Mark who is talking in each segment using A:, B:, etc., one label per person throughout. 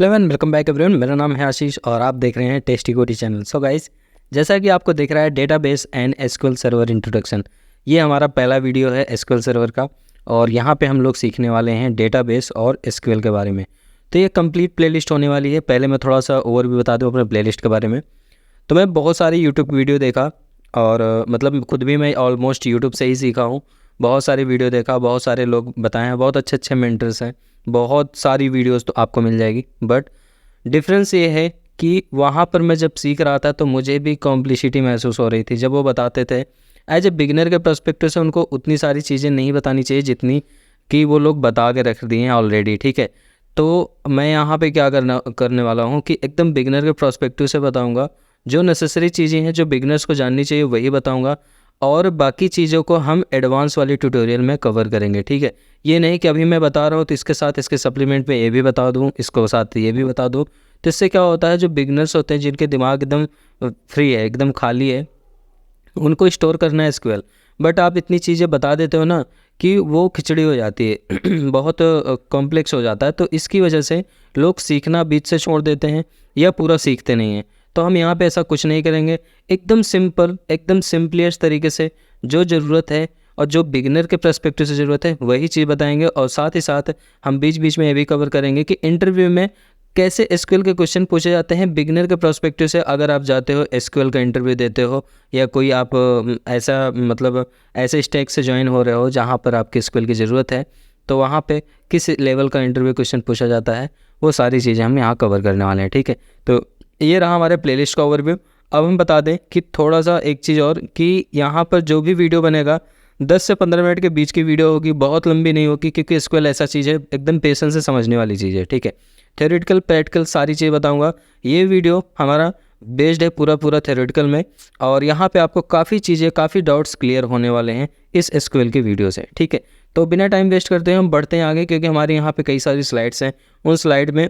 A: Hello and welcome back everyone. मेरा नाम है आशीष और आप देख रहे हैं टेस्टी कोडी चैनल। सो गाइस, जैसा कि आपको दिख रहा है database and SQL server introduction, ये हमारा पहला वीडियो है एसक्यूएल सर्वर का और यहाँ पे हम लोग सीखने वाले हैं डेटाबेस और एसक्यूएल के बारे में। तो ये कंप्लीट प्लेलिस्ट होने वाली है। पहले मैं थोड़ा सा ओवरव्यू बता दूँ अपने प्लेलिस्ट के बारे में। तो मैं बहुत सारी यूट्यूब वीडियो देखा और मतलब खुद भी मैं ऑलमोस्ट यूट्यूब से ही सीखा हूँ। बहुत सारी वीडियो देखा, बहुत सारे लोग बताए हैं, बहुत अच्छे अच्छे मेंटर्स हैं, बहुत सारी वीडियोस तो आपको मिल जाएगी। बट डिफरेंस ये है कि वहाँ पर मैं जब सीख रहा था तो मुझे भी कॉम्प्लिसिटी महसूस हो रही थी। जब वो बताते थे एज ए बिगिनर के पर्सपेक्टिव से, उनको उतनी सारी चीज़ें नहीं बतानी चाहिए जितनी कि वो लोग बता के रख दिए हैं ऑलरेडी। ठीक है, तो मैं यहाँ पे क्या करने वाला हूँ कि एकदम बिगिनर के पर्सपेक्टिव से बताऊँगा। जो नेसेसरी चीज़ें हैं जो बिगिनर्स को जाननी चाहिए वही बताऊँगा और बाकी चीज़ों को हम एडवांस वाली ट्यूटोरियल में कवर करेंगे। ठीक है, ये नहीं कि अभी मैं बता रहा हूँ तो इसके साथ इसके सप्लीमेंट में ये भी बता दूँ, इसको साथ ये भी बता दूँ। तो इससे क्या होता है, जो बिगनर्स होते हैं जिनके दिमाग एकदम फ्री है, एकदम खाली है, उनको स्टोर करना है एसक्यूएल, बट आप इतनी चीज़ें बता देते हो ना कि वो खिचड़ी हो जाती है बहुत कॉम्प्लेक्स हो जाता है। तो इसकी वजह से लोग सीखना बीच से छोड़ देते हैं या पूरा सीखते नहीं हैं। तो हम यहाँ पे ऐसा कुछ नहीं करेंगे, एकदम सिंपल, एकदम सिंपलेस्ट तरीके से जो ज़रूरत है और जो बिगिनर के पर्सपेक्टिव से ज़रूरत है वही चीज़ बताएंगे। और साथ ही साथ हम बीच बीच में ये भी कवर करेंगे कि इंटरव्यू में कैसे एसक्यूएल के क्वेश्चन पूछे जाते हैं बिगिनर के पर्सपेक्टिव से। अगर आप जाते हो एसक्यूएल का इंटरव्यू देते हो या कोई आप ऐसा मतलब ऐसे स्टैक से ज्वाइन हो रहे हो जहाँ पर आपकी एसक्यूएल की ज़रूरत है, तो वहाँ पे किस लेवल का इंटरव्यू क्वेश्चन पूछा जाता है, वो सारी चीज़ें हम यहाँ कवर करने वाले हैं। ठीक है, तो ये रहा हमारे प्लेलिस्ट का ओवरव्यू। अब हम बता दें कि थोड़ा सा एक चीज़ और कि यहाँ पर जो भी वीडियो बनेगा 10 से 15 मिनट के बीच की वीडियो होगी, बहुत लंबी नहीं होगी, क्योंकि एसक्यूएल ऐसा चीज़ है एकदम पेशेंस से समझने वाली चीज़ है। ठीक है, थ्योरेटिकल प्रैक्टिकल सारी चीज़ बताऊंगा। ये वीडियो हमारा बेस्ड है पूरा थ्योरेटिकल में और यहाँ पे आपको काफ़ी चीज़ें, काफ़ी डाउट्स क्लियर होने वाले हैं इस एसक्यूएल की वीडियो से। ठीक है, तो बिना टाइम वेस्ट करते हैं हम बढ़ते हैं आगे, क्योंकि हमारे यहाँ पे कई सारी स्लाइड्स हैं। उन स्लाइड में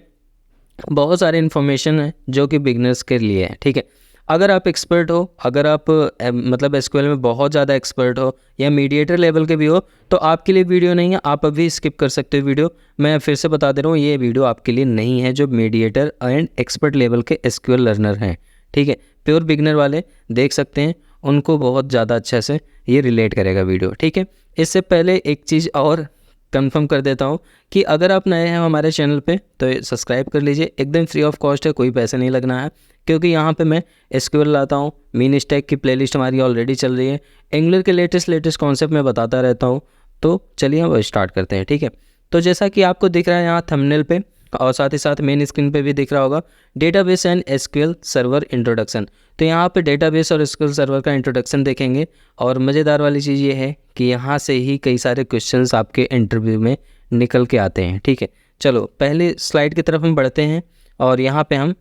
A: बहुत सारे इन्फॉर्मेशन है जो कि बिगनर्स के लिए है। ठीक है, अगर आप एक्सपर्ट हो, अगर आप मतलब एसक्यूएल में बहुत ज़्यादा एक्सपर्ट हो या मीडिएटर लेवल के भी हो, तो आपके लिए वीडियो नहीं है, आप अभी स्किप कर सकते हो वीडियो। मैं फिर से बता दे रहा हूँ, ये वीडियो आपके लिए नहीं है जो मीडिएटर एंड एक्सपर्ट लेवल के एसक्यूएल लर्नर हैं। ठीक है, प्योर बिगनर वाले देख सकते हैं, उनको बहुत ज़्यादा अच्छे से ये रिलेट करेगा वीडियो। ठीक है, इससे पहले एक चीज़ और कंफर्म कर देता हूँ कि अगर आप नए हैं हमारे चैनल पे तो सब्सक्राइब कर लीजिए, एकदम फ्री ऑफ कॉस्ट है, कोई पैसे नहीं लगना है, क्योंकि यहाँ पे मैं एसक्यूएल लाता हूँ। मीन स्टैक की प्लेलिस्ट हमारी ऑलरेडी चल रही है, एंगुलर के लेटेस्ट कॉन्सेप्ट मैं बताता रहता हूँ। तो चलिए हम स्टार्ट करते हैं। ठीक है, तो जैसा कि आपको दिख रहा है यहाँ थंबनेल पे और साथ ही साथ मेन स्क्रीन पे भी दिख रहा होगा, database and SQL server introduction. तो यहाँ पे डेटाबेस और एसक्यूएल सर्वर का इंट्रोडक्शन देखेंगे और मज़ेदार वाली चीज़ ये है कि यहाँ से ही कई सारे क्वेश्चंस आपके इंटरव्यू में निकल के आते हैं। ठीक है, चलो पहले स्लाइड की तरफ हम बढ़ते हैं और यहाँ पे हम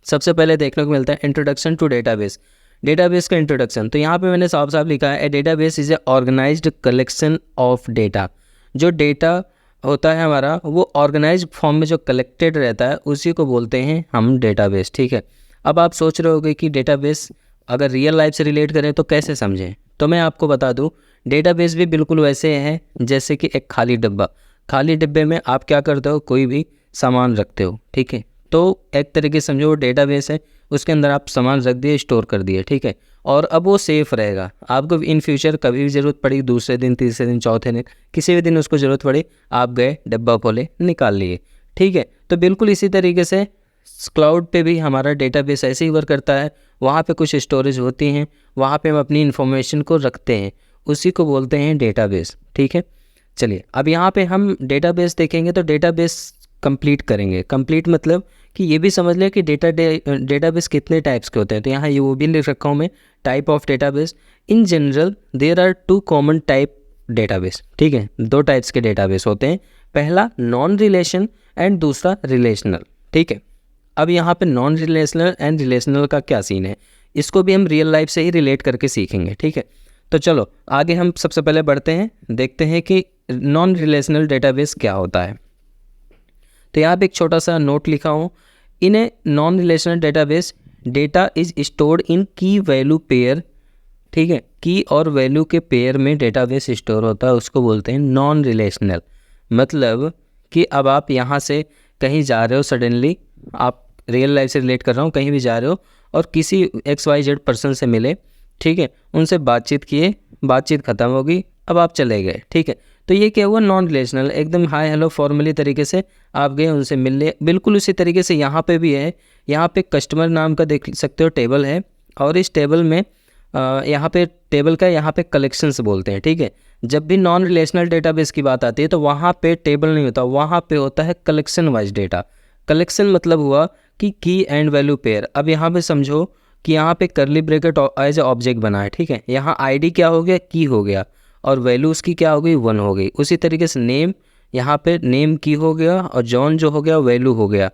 A: सबसे पहले देखने को मिलता है इंट्रोडक्शन टू डेटाबेस। डेटाबेस का इंट्रोडक्शन, तो यहाँ पे मैंने साफ साफ लिखा है, a database is a organised collection of data. जो डेटा होता है हमारा वो ऑर्गेनाइज्ड फॉर्म में जो कलेक्टेड रहता है उसी को बोलते हैं हम डेटाबेस। ठीक है, अब आप सोच रहे होगे कि डेटाबेस अगर रियल लाइफ से रिलेट करें तो कैसे समझें, तो मैं आपको बता दूं, डेटाबेस भी बिल्कुल वैसे है जैसे कि एक खाली डब्बा। खाली डिब्बे में आप क्या करते हो, कोई भी सामान रखते हो। ठीक है, तो एक तरीके से समझो वो डेटाबेस है, उसके अंदर आप सामान रख दिए, स्टोर कर दिए। ठीक है, और अब वो सेफ़ रहेगा। आपको इन फ्यूचर कभी भी ज़रूरत पड़ी, दूसरे दिन, तीसरे दिन, चौथे दिन, किसी भी दिन उसको ज़रूरत पड़ी, आप गए, डब्बा खोले, निकाल लिए। ठीक है, तो बिल्कुल इसी तरीके से क्लाउड पे भी हमारा डेटाबेस ऐसे ही वर्क करता है। वहाँ पे कुछ स्टोरेज होती हैं, वहाँ पे हम अपनी इन्फॉर्मेशन को रखते हैं, उसी को बोलते हैं डेटाबेस। ठीक है, चलिए अब यहाँ पे हम डेटाबेस देखेंगे तो डेटाबेस कंप्लीट करेंगे। कंप्लीट मतलब कि ये भी समझ लें कि डेटाबेस कितने टाइप्स के होते हैं। तो यहाँ ये वो भी लिख रखा हूँ मैं, type of database. In general there are 2 common type database. ठीक है, 2 टाइप्स के डेटाबेस होते हैं, पहला नॉन रिलेशन एंड दूसरा रिलेशनल। ठीक है, अब यहाँ पे नॉन रिलेशनल एंड रिलेशनल का क्या सीन है, इसको भी हम रियल लाइफ से ही रिलेट करके सीखेंगे। ठीक है, तो चलो आगे हम सबसे पहले बढ़ते हैं, देखते हैं कि नॉन रिलेशनल डेटाबेस क्या होता है। तो यहाँ पे एक छोटा सा नोट लिखा हूँ, in a non relational database data is stored in key value pair. ठीक है, की और वैल्यू के पेयर में डेटाबेस स्टोर होता है, उसको बोलते हैं नॉन रिलेशनल। मतलब कि अब आप यहाँ से कहीं जा रहे हो सडनली, आप रियल लाइफ से रिलेट कर रहा हूँ, कहीं भी जा रहे हो और किसी XYZ पर्सन से मिले, ठीक है, उनसे बातचीत किए, बातचीत ख़त्म होगी, अब आप चले गए, ठीक है। तो ये क्या हुआ, नॉन रिलेशनल, एकदम हाय हेलो फॉर्मली तरीके से आप गए, उनसे मिल लिए। बिल्कुल उसी तरीके से यहाँ पे भी है। यहाँ पे कस्टमर नाम का देख सकते हो टेबल है, और इस टेबल में यहाँ पे टेबल का यहाँ पे कलेक्शंस बोलते हैं, ठीक है। जब भी नॉन रिलेशनल डेटाबेस की बात आती है तो वहाँ पे टेबल नहीं होता, वहाँ पे होता है कलेक्शन वाइज डेटा। कलेक्शन मतलब हुआ कि की एंड वैल्यू पेयर। अब यहाँ पे समझो कि यहाँ पे करली ब्रैकेट एज ए ऑब्जेक्ट बना है, ठीक है। यहाँ आईडी क्या हो गया, की हो गया, और वैल्यू उसकी क्या हो गई, 1 हो गई। उसी तरीके से नेम, यहाँ पे नेम की हो गया, और जॉन जो हो गया वैल्यू हो गया।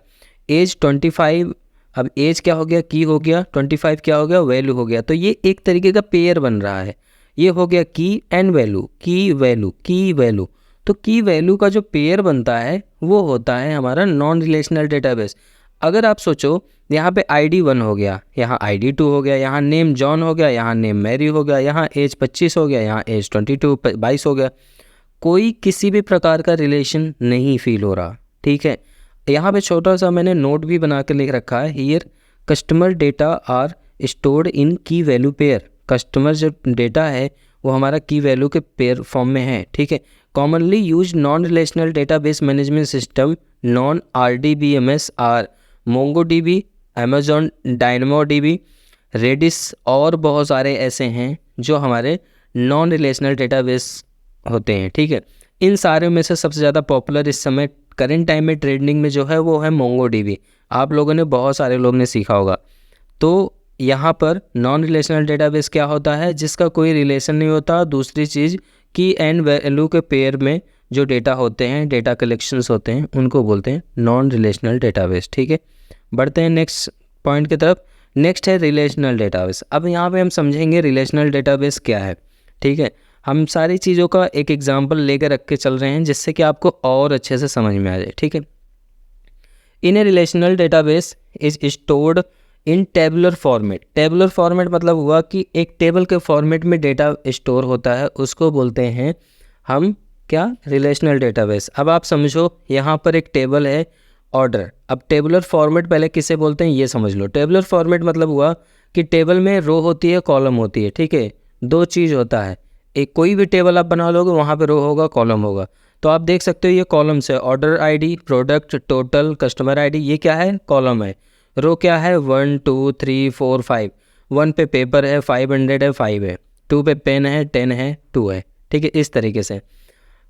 A: एज 25, अब एज क्या हो गया, की हो गया, 25 क्या हो गया, वैल्यू हो गया। तो ये एक तरीके का पेयर बन रहा है। ये हो गया की एंड वैल्यू, की वैल्यू, की वैल्यू। तो की वैल्यू का जो पेयर बनता है वो होता है हमारा नॉन रिलेशनल डेटाबेस। अगर आप सोचो यहाँ पे ID 1 हो गया, यहाँ ID 2 हो गया, यहाँ नेम जॉन हो गया, यहाँ नेम मैरी हो गया, यहाँ एज 25 हो गया, यहाँ एज 22 हो गया, कोई किसी भी प्रकार का रिलेशन नहीं फील हो रहा, ठीक है। यहाँ पे छोटा सा मैंने नोट भी बना के लिख रखा है, here customer data are stored in key value pair. Customer जो डेटा है वो हमारा की वैल्यू के पेयर फॉर्म में है, ठीक है। Commonly use non relational database management system non RDBMS are MongoDB, Amazon DynamoDB, Redis और बहुत सारे ऐसे हैं जो हमारे नॉन रिलेशनल डेटाबेस होते हैं, ठीक है। इन सारे में से सबसे ज़्यादा पॉपुलर इस समय करंट टाइम में ट्रेडिंग में जो है वो है MongoDB। आप लोगों ने, बहुत सारे लोग ने सीखा होगा। तो यहाँ पर नॉन रिलेशनल डेटाबेस क्या होता है, जिसका कोई रिलेशन नहीं होता। दूसरी चीज़ की एंड वैल्यू के पेयर में जो डेटा होते हैं, डेटा कलेक्शंस होते हैं, उनको बोलते हैं नॉन रिलेशनल डेटाबेस, ठीक है। बढ़ते हैं नेक्स्ट पॉइंट की तरफ। नेक्स्ट है रिलेशनल डेटाबेस। अब यहाँ पे हम समझेंगे रिलेशनल डेटाबेस क्या है, ठीक है। हम सारी चीज़ों का एक एग्जांपल लेकर रख के चल रहे हैं जिससे कि आपको और अच्छे से समझ में आ जाए, ठीक है। In a relational database is stored in tabular format. Tabular format मतलब हुआ कि एक टेबल के फॉर्मेट में डेटा स्टोर होता है, उसको बोलते हैं हम क्या, रिलेशनल डेटाबेस। अब आप समझो यहाँ पर एक टेबल है, ऑर्डर। अब टेबुलर फॉर्मेट पहले किसे बोलते हैं ये समझ लो। टेबुलर फॉर्मेट मतलब हुआ कि टेबल में रो होती है, कॉलम होती है, ठीक है। दो चीज़ होता है, एक कोई भी टेबल आप बना लोगे वहाँ पे रो होगा, कॉलम होगा। तो आप देख सकते हो ये कॉलम्स है, order ID, product, total, customer ID, ये क्या है, कॉलम है। रो क्या है, 1 2 3 4 5। 1 पे पेपर है, 500 है, 5 है। 2 पे पेन है, 10 है, 2 है, ठीक है, इस तरीके से।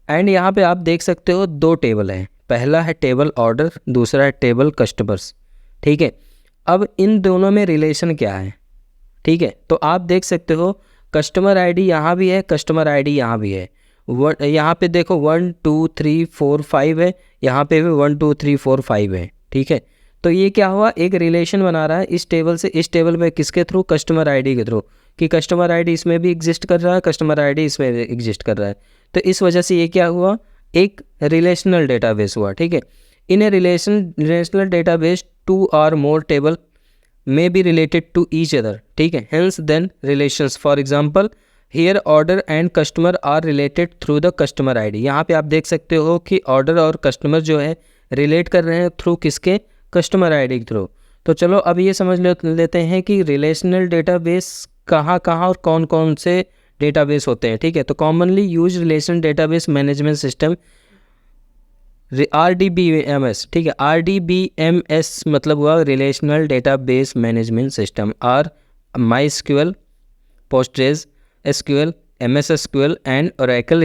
A: एंड यहाँ पे आप देख सकते हो दो टेबल हैं, पहला है टेबल ऑर्डर, दूसरा है टेबल कस्टमर्स, ठीक है। अब इन दोनों में रिलेशन क्या है, ठीक है। तो आप देख सकते हो कस्टमर ID यहाँ भी है, कस्टमर ID यहाँ भी है। यहाँ पे देखो 1 2 3 4 5 है, यहाँ पे भी 1 2 3 4 5 है, ठीक है। तो ये क्या हुआ, एक रिलेशन बना रहा है इस टेबल से इस टेबल में, किसके थ्रू, कस्टमर ID के थ्रू, कि कस्टमर ID इसमें भी एग्जिस्ट कर रहा है, कस्टमर ID इसमें भी एग्जिस्ट कर रहा है। तो इस वजह से ये क्या हुआ, एक रिलेशनल डेटाबेस हुआ, ठीक है। In a relational database 2 or more table may be related to each other, ठीक है। hence then relations, for example here order and customer are related through the customer ID। यहाँ पे आप देख सकते हो कि ऑर्डर और कस्टमर जो है रिलेट कर रहे हैं थ्रू किसके, कस्टमर ID के थ्रू। तो चलो अब ये समझ लेते हैं कि रिलेशनल डेटाबेस कहाँ कहाँ और कौन कौन से डेटाबेस होते हैं, ठीक है। तो commonly use relational database management system RDBMS, ठीक है। RDBMS मतलब हुआ रिलेशनल डेटाबेस मैनेजमेंट सिस्टम, और MySQL, Postgres SQL, MS SQL and Oracle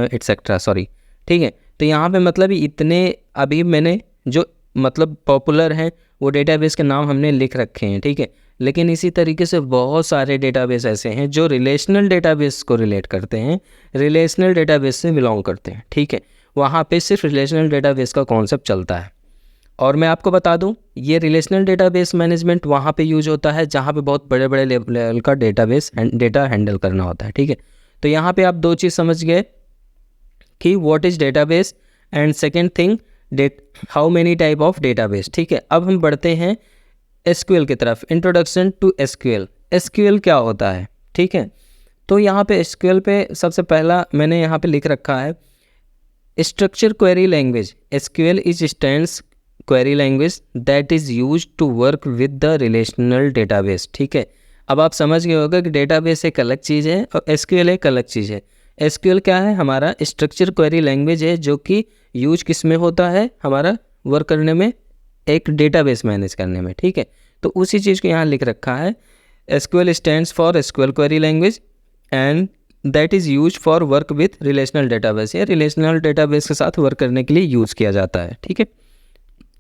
A: etcetera, sorry, ठीक है। तो यहाँ पे मतलब इतने अभी मैंने जो मतलब पॉपुलर हैं वो डेटाबेस के नाम हमने लिख रखे हैं, ठीक है। लेकिन इसी तरीके से बहुत सारे डेटाबेस ऐसे हैं जो रिलेशनल डेटाबेस को रिलेट करते हैं, रिलेशनल डेटाबेस से बिलोंग करते हैं, ठीक है। वहाँ पे सिर्फ रिलेशनल डेटाबेस का कॉन्सेप्ट चलता है। और मैं आपको बता दूं, ये रिलेशनल डेटाबेस मैनेजमेंट वहाँ पे यूज होता है जहाँ पे बहुत बड़े बड़े लेवल का डेटा हैंडल करना होता है, ठीक है। तो यहाँ पे आप दो चीज़ समझ गए कि what is database, and second thing how many type of database, ठीक है। अब हम बढ़ते हैं SQL की तरफ। Introduction to SQL। SQL क्या होता है, ठीक है। तो यहाँ पे SQL पे सबसे पहला मैंने यहाँ पे लिख रखा है, structure query language SQL is stands query language that is use to work with the relational database. ठीक है, अब आप समझ गए होगा कि डेटाबेस एक अलग चीज़ है और एसक्यूएल एक अलग चीज़ है। एसक्यूएल क्या है? हमारा स्ट्रक्चर क्वेरी लैंग्वेज है जो कि यूज किस में होता है? हमारा वर्क करने में, एक डेटाबेस मैनेज करने में। ठीक है, तो उसी चीज़ को यहाँ लिख रखा है, SQL stands for SQL query language and that is use for work with relational database. या रिलेशनल डेटाबेस के साथ वर्क करने के लिए यूज़ किया जाता है। ठीक है,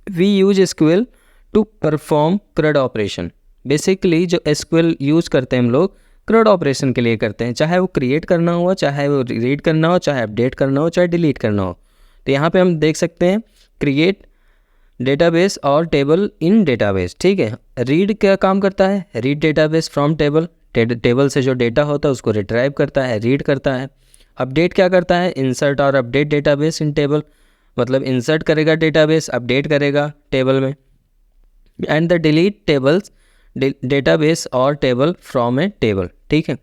A: we use SQL to perform CRUD operation. Basically जो एसक्यूएल यूज़ करते हैं हम लोग CRUD ऑपरेशन के लिए करते हैं, चाहे वो क्रिएट करना हो, चाहे वो रीड करना हो, चाहे अपडेट करना हो, चाहे डिलीट करना हो। तो यहाँ पे हम देख सकते हैं क्रिएट डेटाबेस और टेबल इन डेटाबेस। ठीक है, रीड क्या काम करता है? Read database from table, table से जो डेटा होता है उसको रिट्राइव करता है, रीड करता है। अपडेट क्या करता है? इंसर्ट और अपडेट डेटाबेस इन टेबल, मतलब इंसर्ट करेगा डेटाबेस, अपडेट करेगा टेबल में। And the delete tables database और टेबल फ्रॉम ए टेबल। ठीक है,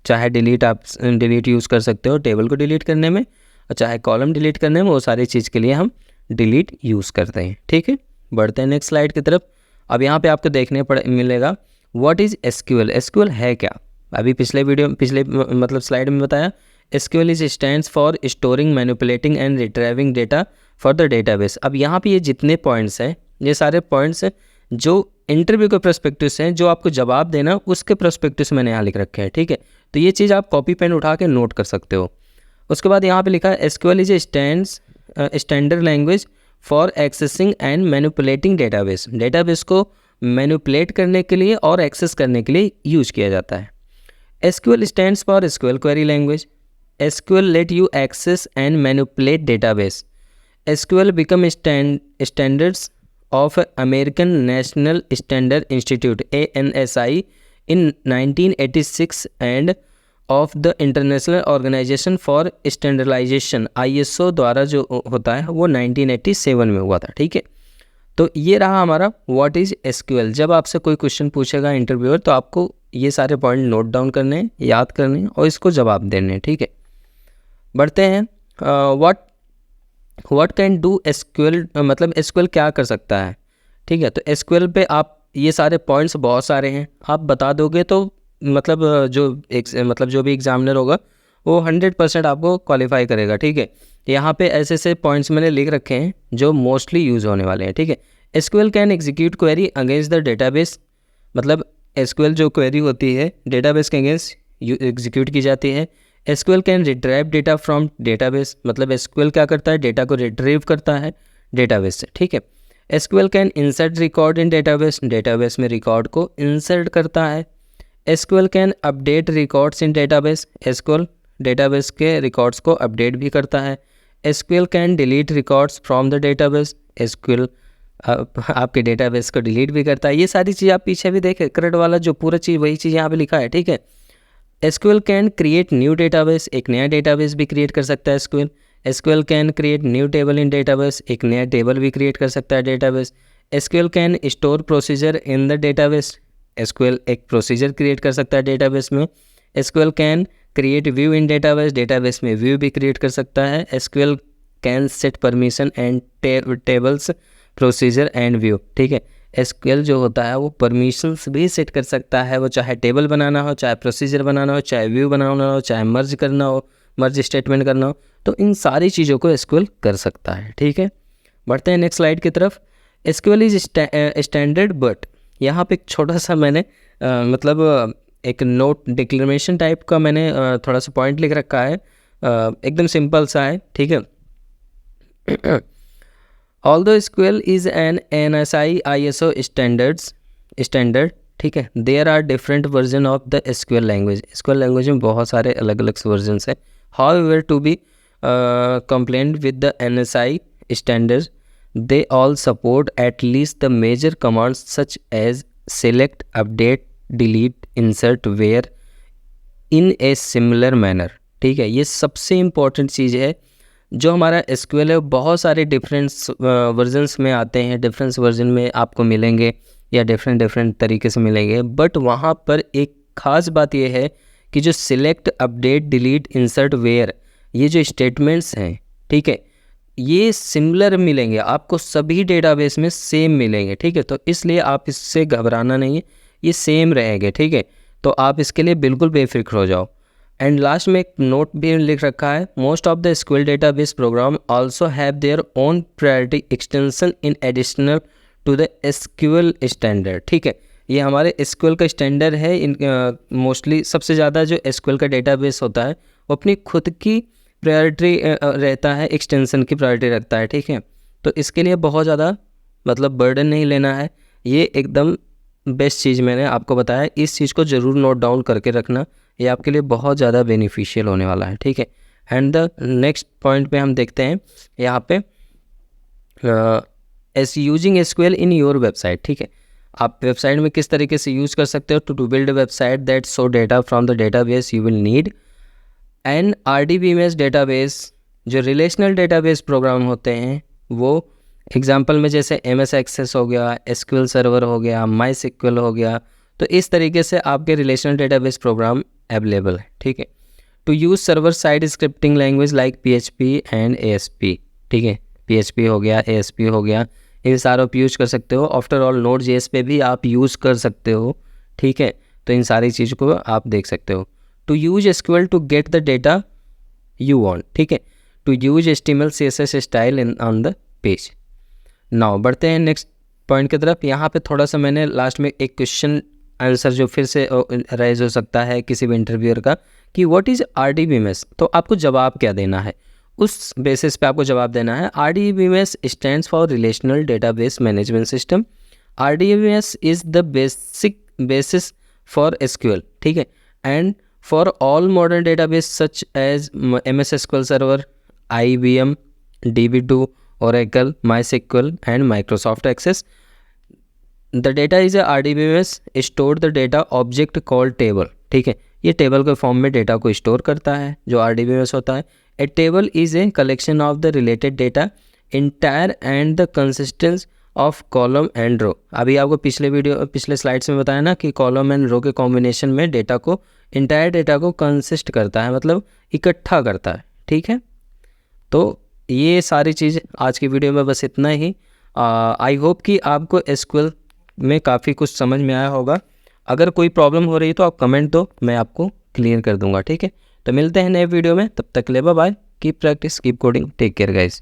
A: चाहे डिलीट आप डिलीट यूज़ कर सकते हो टेबल को डिलीट करने में, और चाहे कॉलम डिलीट करने में, वो सारी चीज़ के लिए हम डिलीट यूज़ करते हैं। ठीक है, बढ़ते हैं नेक्स्ट स्लाइड की तरफ। अब यहाँ पे आपको देखने मिलेगा व्हाट इज़ एसक्यूएल। एसक्यूएल है क्या? अभी पिछले मतलब स्लाइड में बताया, SQL is stands for storing, manipulating and retrieving data for the database. अब यहाँ पे ये जितने पॉइंट्स हैं, ये सारे पॉइंट्स हैं जो इंटरव्यू के प्रोस्पेक्टिव से हैं, जो आपको जवाब देना उसके प्रोस्पेक्टिव से मैंने यहाँ लिख रखे हैं। ठीक है, तो ये चीज़ आप कॉपी पेन उठा के नोट कर सकते हो। उसके बाद यहाँ पे लिखा है SQL is standard language for accessing and manipulating database. Database को मैनिपुलेट करने के लिए और एक्सेस करने के लिए यूज किया जाता है। SQL stands for SQL query language. SQL let you access and manipulate database. SQL become standards of American National Standard Institute ANSI in 1986 and of the International Organization for Standardization ISO द्वारा जो होता है वो 1987 में हुआ था। ठीक है, तो ये रहा हमारा व्हाट इज़ एसक्यूएल। जब आपसे कोई क्वेश्चन पूछेगा इंटरव्यूअर, तो आपको ये सारे पॉइंट नोट डाउन करने हैं, याद करने हैं और इसको जवाब देने हैं। ठीक है, बढ़ते हैं। व्हाट कैन डू एसक्यूएल, मतलब एसक्यूएल क्या कर सकता है। ठीक है, तो एसक्यूएल पे आप ये सारे पॉइंट्स बहुत सारे हैं, आप बता दोगे तो मतलब जो भी एग्जामिनर होगा वो 100% आपको क्वालिफाई करेगा। ठीक है, यहाँ पे ऐसे ऐसे पॉइंट्स मैंने लिख रखे हैं जो मोस्टली यूज़ होने वाले हैं। ठीक है, SQL can execute query against the database, मतलब एसक्यूएल जो क्वेरी होती है डेटाबेस के अगेंस्ट एग्जीक्यूट की जाती है। SQL can retrieve data from database, मतलब एसक्यूएल क्या करता है? डेटा को रिट्रीव करता है डेटाबेस से। ठीक है, SQL can insert record in database, database में रिकॉर्ड को इंसर्ट करता है। SQL can update records in database, SQL database के रिकॉर्ड्स को अपडेट भी करता है। SQL can delete records from the database, SQL आपके डेटाबेस को डिलीट भी करता है। ये सारी चीज़ आप पीछे भी देखें, CRUD वाला जो पूरा चीज़ वही चीज़ यहाँ पे लिखा है। ठीक है, SQL can create new database, एक नया डेटाबेस भी क्रिएट कर सकता है SQL. SQL can create new table in database, एक नया टेबल भी क्रिएट कर सकता है database. SQL can store procedure in the database, SQL एक प्रोसीजर क्रिएट कर सकता है डेटाबेस में। SQL can create view in database, database में व्यू भी क्रिएट कर सकता है। SQL can set permission and tables procedure and view. ठीक है, एसक्यूएल जो होता है वो परमिशंस भी सेट कर सकता है, वो चाहे टेबल बनाना हो, चाहे प्रोसीजर बनाना हो, चाहे व्यू बनाना हो, चाहे मर्ज करना हो, मर्ज स्टेटमेंट करना हो, तो इन सारी चीज़ों को एसक्यूएल कर सकता है। ठीक है, बढ़ते हैं नेक्स्ट स्लाइड की तरफ। एसक्यूएल इज स्टैंडर्ड बट, यहाँ पे एक छोटा सा मैंने मतलब एक नोट डिक्लेरेशन टाइप का मैंने थोड़ा सा पॉइंट लिख रखा है, एकदम सिंपल सा है। ठीक है, Although SQL is an ANSI ISO standard, ठीक है, there are different version of the SQL language. SQL language में बहुत सारे अलग अलग versions हैं. However, to be compliant with the ANSI standards, they all support at least the major commands such as select, update, delete, insert, where in a similar manner. ठीक है, ये सबसे इम्पोर्टेंट चीज़ है। जो हमारा SQL है बहुत सारे डिफरेंट वर्जन्स में आते हैं, डिफरेंट वर्जन में आपको मिलेंगे या डिफरेंट तरीके से मिलेंगे, बट वहाँ पर एक ख़ास बात यह है कि जो select, update, delete, insert, where, ये जो स्टेटमेंट्स हैं ठीक है। ये सिमिलर मिलेंगे आपको, सभी डेटाबेस में सेम मिलेंगे, ठीक है। तो इसलिए आप इससे घबराना नहीं है, ये सेम रहेंगे, ठीक है। तो आप इसके लिए बिल्कुल बेफिक्र हो जाओ। एंड लास्ट में एक नोट भी लिख रखा है, most of the SQL database program also have their own priority extension in additional to the SQL standard, ठीक है। ये हमारे एसक्यूएल का स्टैंडर्ड है। इन मोस्टली सबसे ज़्यादा जो एसक्यूएल का डेटाबेस होता है वो अपनी खुद की प्रायोरिटी रहता है, एक्सटेंशन की प्रायोरिटी रखता है, ठीक है। तो इसके लिए बहुत ज़्यादा मतलब बर्डन नहीं लेना है, ये एकदम बेस्ट चीज़ मैंने आपको बताया। इस चीज़ को ज़रूर नोट डाउन करके रखना, ये आपके लिए बहुत ज़्यादा बेनिफिशियल होने वाला है, ठीक है। एंड द नेक्स्ट पॉइंट पे हम देखते हैं यहाँ पे S using SQL in your website, ठीक है। आप वेबसाइट में किस तरीके से यूज़ कर सकते हो to build a website that so data from the database you will need. And RDBMS database जो रिलेशनल डेटाबेस प्रोग्राम होते हैं वो एग्जांपल में जैसे MS एक्सेस हो गया, SQL सर्वर हो गया, MySQL हो गया, तो इस तरीके से आपके रिलेशनल डेटाबेस प्रोग्राम अवेलेबल है, ठीक है। To use server side scripting language like PHP and ASP, ठीक है। PHP हो गया, ASP हो गया, ये सारे आप यूज़ कर सकते हो। आफ्टर ऑल Node.js पे भी आप यूज़ कर सकते हो, ठीक है। तो इन सारी चीज़ को आप देख सकते हो। To use SQL to get the data you want, ठीक है। To use HTML CSS style in on the page. Now बढ़ते हैं नेक्स्ट पॉइंट की तरफ। यहाँ पे थोड़ा सा मैंने लास्ट में एक क्वेश्चन आंसर जो फिर से राइज हो सकता है किसी भी इंटरव्यूअर का कि व्हाट इज़ RDBMS, तो आपको जवाब क्या देना है, उस बेसिस पे आपको जवाब देना है। RDBMS stands for relational database management system. RDBMS is the basis for SQL, ठीक है। And for all modern database such as MS SQL Server, IBM, DB2, Oracle, MySQL and Microsoft Access, the data is a RDBMS stored the data object called table, ठीक है। ये table के form में data को store करता है जो RDBMS होता है। A table is a collection of the related data entire and the consistence of column and row. अभी आपको पिछले स्लाइड्स में बताया ना कि कॉलम एंड रो के कॉम्बिनेशन में डेटा को, इंटायर डेटा को कंसिस्ट करता है, मतलब इकट्ठा करता है, ठीक है। तो ये सारी चीज़ आज की वीडियो में बस इतना ही। आई होप कि आपको SQL में काफ़ी कुछ समझ में आया होगा। अगर कोई प्रॉब्लम हो रही है तो आप कमेंट दो, मैं आपको क्लियर कर दूंगा, ठीक है। तो मिलते हैं नए वीडियो में, तब तक ले bye bye, keep practice, keep coding, take care guys.